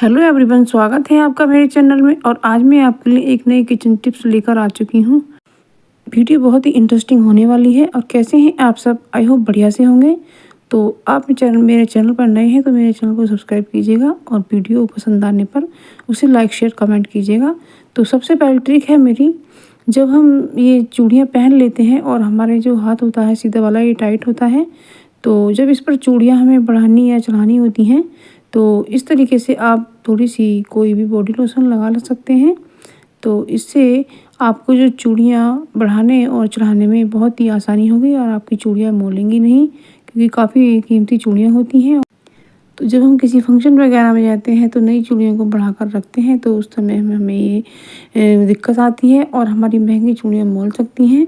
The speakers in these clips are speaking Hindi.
हेलो एवरीवन, स्वागत है आपका मेरे चैनल में। और आज मैं आपके लिए एक नई किचन टिप्स लेकर आ चुकी हूँ। वीडियो बहुत ही इंटरेस्टिंग होने वाली है। और कैसे हैं आप सब? आई होप बढ़िया से होंगे। तो आप मेरे चैनल पर नए हैं तो मेरे चैनल को सब्सक्राइब कीजिएगा और वीडियो पसंद आने पर उसे लाइक शेयर कमेंट कीजिएगा। तो सबसे पहली ट्रिक है मेरी, जब हम ये चूड़ियाँ पहन लेते हैं और हमारे जो हाथ होता है सीधा वाला ये टाइट होता है, तो जब इस पर चूड़ियाँ हमें बढ़ानी या चढ़ानी होती हैं तो इस तरीके से आप थोड़ी सी कोई भी बॉडी लोशन लगा सकते हैं। तो इससे आपको जो चूड़ियाँ बढ़ाने और चढ़ाने में बहुत ही आसानी होगी और आपकी चूड़ियाँ मोलेंगी नहीं, क्योंकि काफ़ी कीमती चूड़ियाँ होती हैं। तो जब हम किसी फंक्शन वगैरह में जाते हैं तो नई चूड़ियों को बढ़ा कर रखते हैं तो उस समय में हमें ये दिक्कत आती है और हमारी महंगी चूड़ियाँ मोल सकती हैं।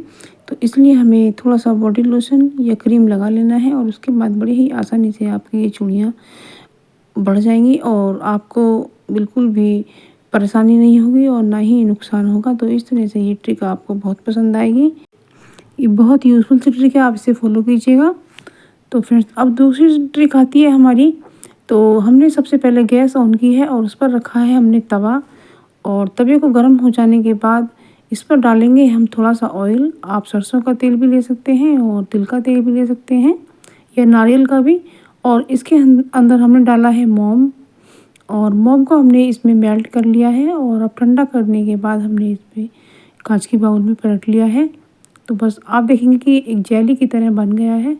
तो इसलिए हमें थोड़ा सा बॉडी लोशन या क्रीम लगा लेना है और उसके बाद बड़ी ही आसानी से आपकी ये चूड़ियाँ बढ़ जाएंगी और आपको बिल्कुल भी परेशानी नहीं होगी और ना ही नुकसान होगा। तो इस तरह से ये ट्रिक आपको बहुत पसंद आएगी। ये बहुत यूज़फुल सी ट्रिक है, आप इसे फॉलो कीजिएगा। तो फ्रेंड्स, अब दूसरी ट्रिक आती है हमारी। तो हमने सबसे पहले गैस ऑन की है और उस पर रखा है हमने तवा। और तवे को गर्म हो जाने के बाद इस पर डालेंगे हम थोड़ा सा ऑयल। आप सरसों का तेल भी ले सकते हैं और तिल का तेल भी ले सकते हैं या नारियल का भी। और इसके अंदर हमने डाला है मोम। और मोम को हमने इसमें मेल्ट कर लिया है और अब ठंडा करने के बाद हमने इसमें कांच की बाउल में पलट लिया है। तो बस आप देखेंगे कि एक जेली की तरह बन गया है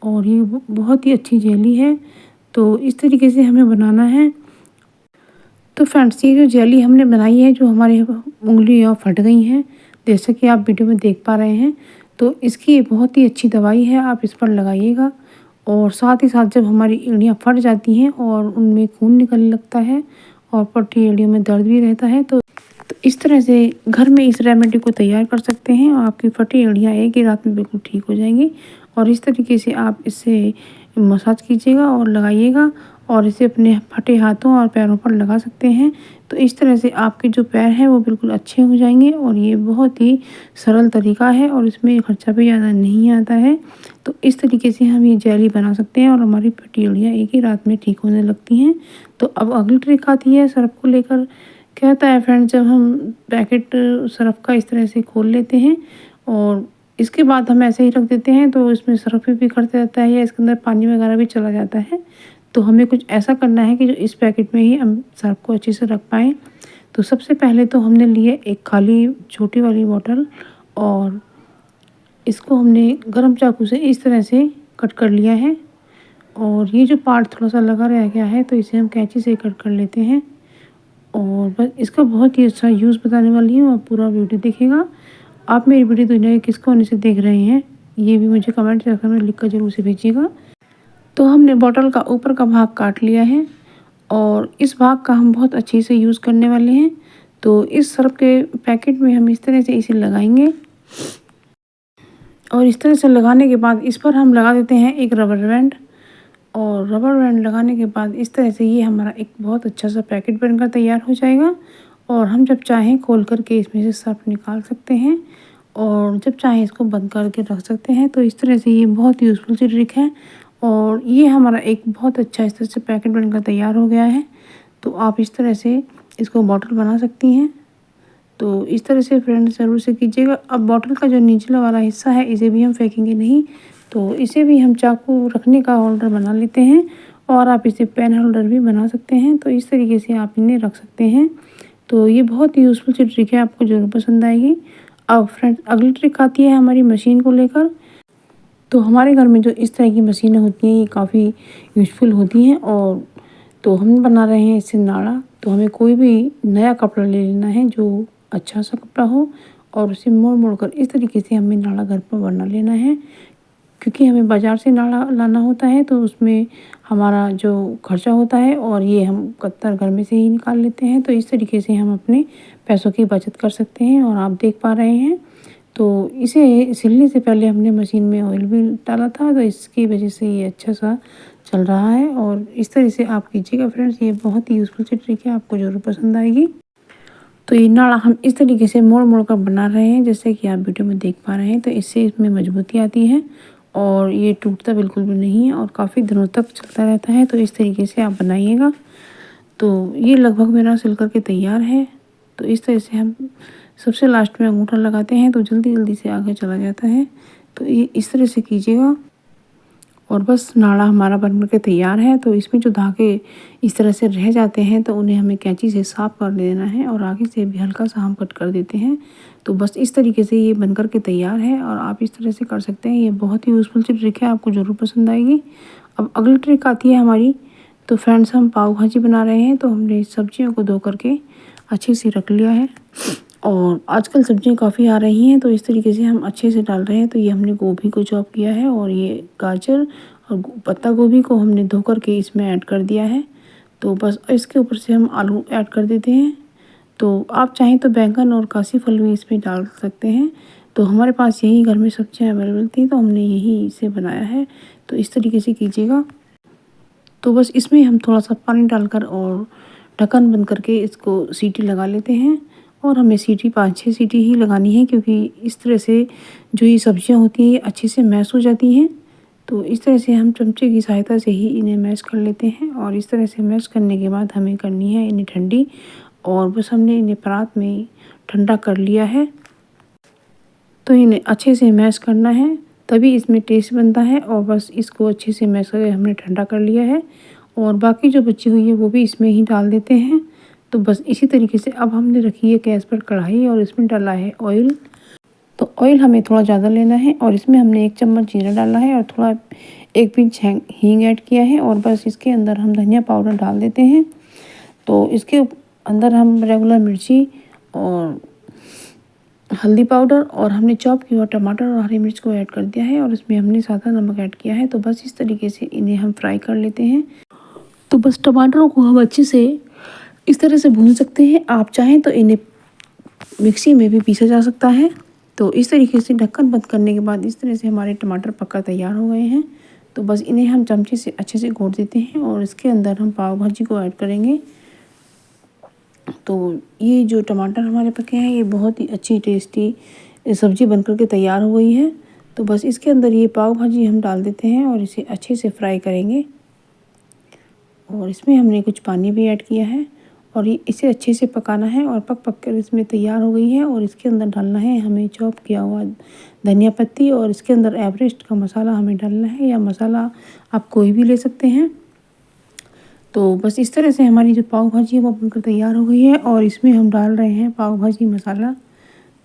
और ये बहुत ही अच्छी जेली है। तो इस तरीके से हमें बनाना है। तो फ्रेंड्स, ये जो जेली हमने बनाई है, जो हमारी उंगलियां फट गई हैं, जैसे कि आप वीडियो में देख पा रहे हैं, तो इसकी बहुत ही अच्छी दवाई है, आप इस पर लगाइएगा। और साथ ही साथ जब हमारी एड़ियाँ फट जाती हैं और उनमें खून निकलने लगता है और पट्टी एड़ियों में दर्द भी रहता है, तो इस तरह से घर में इस रेमेडी को तैयार कर सकते हैं और आपकी फटी एड़ियाँ एक ही रात में बिल्कुल ठीक हो जाएंगी। और इस तरीके से आप इससे मसाज कीजिएगा और लगाइएगा और इसे अपने फटे हाथों और पैरों पर लगा सकते हैं। तो इस तरह से आपके जो पैर हैं वो बिल्कुल अच्छे हो जाएंगे। और ये बहुत ही सरल तरीका है और इसमें खर्चा भी ज़्यादा नहीं आता है। तो इस तरीके से हम ये जेली बना सकते हैं और हमारी फटी एड़ियाँ एक ही रात में ठीक होने लगती हैं। तो अब अगली ट्रिक आती है सर्फ को लेकर। क्या होता है फ्रेंड्स, जब हम पैकेट सर्फ का इस तरह से खोल लेते हैं और इसके बाद हम ऐसे ही रख देते हैं तो इसमें सर्फ भी बिखरता रहता है या इसके अंदर पानी वगैरह भी चला जाता है। तो हमें कुछ ऐसा करना है कि जो इस पैकेट में ही हम सर्फ को अच्छे से रख पाएँ। तो सबसे पहले तो हमने लिए एक खाली छोटी वाली बॉटल और इसको हमने गर्म चाकू से इस तरह से कट कर लिया है। और ये जो पार्ट थोड़ा सा लगा रह गया है तो इसे हम कैंची से कट कर लेते हैं। और बस इसका बहुत ही अच्छा यूज़ बताने वाली हूँ, आप पूरा वीडियो देखिएगा। आप मेरी वीडियो दुनिया के किस कोने से देख रहे हैं ये भी मुझे कमेंट सेक्शन में लिख कर जरूर से भेजिएगा। तो हमने बॉटल का ऊपर का भाग काट लिया है और इस भाग का हम बहुत अच्छे से यूज़ करने वाले हैं। तो इस सर्फ के पैकेट में हम इस तरह से इसे लगाएंगे और इस तरह से लगाने के बाद इस पर हम लगा देते हैं एक रबर बैंड। और रबर बैंड लगाने के बाद इस तरह से ये हमारा एक बहुत अच्छा सा पैकेट बनकर तैयार हो जाएगा। और हम जब चाहें खोल करके इसमें से सर्फ निकाल सकते हैं और जब चाहें इसको बंद करके रख सकते हैं। तो इस तरह से ये बहुत यूज़फुल सी ट्रिक है और ये हमारा एक बहुत अच्छा इस तरह से पैकेट बनकर तैयार हो गया है। तो आप इस तरह से इसको बॉटल बना सकती हैं। तो इस तरह से फ्रेंड्स ज़रूर से कीजिएगा। अब बॉटल का जो निचला वाला हिस्सा है इसे भी हम फेंकेंगे नहीं, तो इसे भी हम चाकू रखने का होल्डर बना लेते हैं और आप इसे पेन होल्डर भी बना सकते हैं। तो इस तरीके से आप इन्हें रख सकते हैं। तो ये बहुत ही यूज़फुल सी ट्रिक है, आपको ज़रूर पसंद आएगी। अब फ्रेंड्स, अगली ट्रिक आती है हमारी मशीन को लेकर। तो हमारे घर में जो इस तरह की मशीनें होती हैं ये काफ़ी यूज़फुल होती हैं। और तो हम बना रहे हैं इससे नाड़ा। तो हमें कोई भी नया कपड़ा ले लेना है जो अच्छा सा कपड़ा हो और उसे मोड़ मोड़ कर इस तरीके से हमें नाड़ा घर पर बना लेना है, क्योंकि हमें बाज़ार से नाड़ा लाना होता है तो उसमें हमारा जो खर्चा होता है और ये हम कत्तर घर में से ही निकाल लेते हैं। तो इस तरीके से हम अपने पैसों की बचत कर सकते हैं। और आप देख पा रहे हैं, तो इसे सिलने से पहले हमने मशीन में ऑयल भी डाला था, तो इसकी वजह से ये अच्छा सा चल रहा है। और इस तरह से आप कीजिएगा फ्रेंड्स, ये बहुत ही यूज़फुल सी ट्रिक है, आपको ज़रूर पसंद आएगी। तो ये नाड़ा हम इस तरीके से मोड़ मोड़ कर बना रहे हैं, जैसे कि आप वीडियो में देख पा रहे हैं। तो इससे इसमें मजबूती आती है और ये टूटता बिल्कुल भी नहीं है और काफ़ी दिनों तक चलता रहता है। तो इस तरीके से आप बनाइएगा। तो ये लगभग मेरा सिल करके तैयार है। तो इस तरह से हम सबसे लास्ट में अंगूठा लगाते हैं तो जल्दी जल्दी से आगे चला जाता है। तो ये इस तरह से कीजिएगा और बस नाड़ा हमारा बन के तैयार है। तो इसमें जो धागे इस तरह से रह जाते हैं तो उन्हें हमें कैंची से साफ कर देना है और आगे से भी हल्का सा हम कट कर देते हैं। तो बस इस तरीके से ये बनकर के तैयार है और आप इस तरह से कर सकते हैं। ये बहुत ही यूज़फुल सी ट्रिक है, आपको ज़रूर पसंद आएगी। अब अगली ट्रिक आती है हमारी। तो फ्रेंड्स, हम पाव भाजी बना रहे हैं। तो हमने सब्जियों को धो करके अच्छे से रख लिया है और आजकल सब्जियां काफ़ी आ रही हैं तो इस तरीके से हम अच्छे से डाल रहे हैं। तो ये हमने गोभी को चॉप किया है और ये गाजर और पत्ता गोभी को हमने धो करके इसमें ऐड कर दिया है। तो बस इसके ऊपर से हम आलू ऐड कर देते हैं। तो आप चाहें तो बैंगन और कासी फल भी इसमें डाल सकते हैं। तो हमारे पास यही घर में सब्जियां अवेलेबल थी तो हमने यही इसे बनाया है। तो इस तरीके से कीजिएगा। तो बस इसमें हम थोड़ा सा पानी डालकर और ढक्कन बंद करके इसको सीटी लगा लेते हैं और हमें सीटी 5-6 सीटी ही लगानी है क्योंकि इस तरह से जो ये सब्जियां होती हैं ये अच्छे से मैश हो जाती हैं। तो इस तरह से हम चमचे की सहायता से ही इन्हें मैश कर लेते हैं और इस तरह से मैश करने के बाद हमें करनी है इन्हें ठंडी और बस हमने इन्हें परात में ठंडा कर लिया है। तो इन्हें अच्छे से मैश करना है तभी इसमें टेस्ट बनता है और बस इसको अच्छे से मैश करके हमने ठंडा कर लिया है और बाकी जो बची हुई है वो भी इसमें ही डाल देते हैं। तो बस इसी तरीके से अब हमने रखी है गैस पर कढ़ाई और इसमें डाला है ऑयल। तो ऑयल हमें थोड़ा ज़्यादा लेना है और इसमें हमने 1 चम्मच जीरा डाला है और थोड़ा 1 पिंच हींग ऐड किया है और बस इसके अंदर हम धनिया पाउडर डाल देते हैं। तो इसके अंदर हम रेगुलर मिर्ची और हल्दी पाउडर और हमने चॉप किया हुआ टमाटर और हरी मिर्च को ऐड कर दिया है और इसमें हमने सादा नमक ऐड किया है। तो बस इस तरीके से इन्हें हम फ्राई कर लेते हैं। तो बस टमाटरों को हम अच्छे से इस तरह से भून सकते हैं। आप चाहें तो इन्हें मिक्सी में भी पीसा जा सकता है। तो इस तरीके से ढक्कन बंद करने के बाद इस तरह से हमारे टमाटर पक्का तैयार हो गए हैं। तो बस इन्हें हम चमचे से अच्छे से घोट देते हैं और इसके अंदर हम पाव भाजी को ऐड करेंगे। तो ये जो टमाटर हमारे पके हैं ये बहुत ही अच्छी टेस्टी सब्ज़ी बनकर के तैयार हो गई है। तो बस इसके अंदर ये पाव भाजी हम डाल देते हैं और इसे अच्छे से फ्राई करेंगे और इसमें हमने कुछ पानी भी ऐड किया है और ये इसे अच्छे से पकाना है और पक कर इसमें तैयार हो गई है। और इसके अंदर डालना है हमें चॉप किया हुआ धनिया पत्ती और इसके अंदर एवरेस्ट का मसाला हमें डालना है या मसाला आप कोई भी ले सकते हैं। तो बस इस तरह से हमारी जो पाव भाजी है वो बनकर तैयार हो गई है और इसमें हम डाल रहे हैं पाव भाजी मसाला।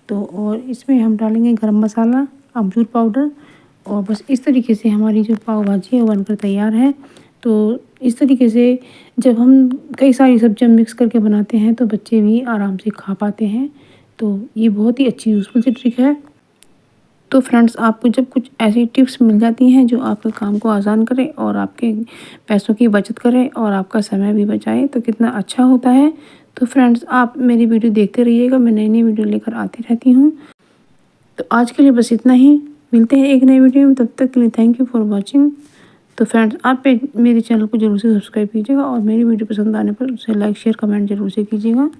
तो और इसमें हम डालेंगे गरम मसाला, अमचूर पाउडर और बस इस तरीके से हमारी जो पाव भाजी है वो बनकर तैयार है। तो इस तरीके से जब हम कई सारी सब्जियां मिक्स करके बनाते हैं तो बच्चे भी आराम से खा पाते हैं। तो ये बहुत ही अच्छी यूज़फुल सी ट्रिक है। तो फ्रेंड्स, आपको जब कुछ ऐसी टिप्स मिल जाती हैं जो आपके काम को आसान करे और आपके पैसों की बचत करे और आपका समय भी बचाए तो कितना अच्छा होता है। तो फ्रेंड्स, आप मेरी वीडियो देखते रहिएगा, मैं नई नई वीडियो लेकर आती रहती हूँ। तो आज के लिए बस इतना ही, मिलते हैं एक नई वीडियो में, तब तक के लिए थैंक यू फॉर वॉचिंग। तो फ्रेंड्स, आप मेरे चैनल को जरूर से सब्सक्राइब कीजिएगा और मेरी वीडियो पसंद आने पर उसे लाइक शेयर कमेंट जरूर से कीजिएगा।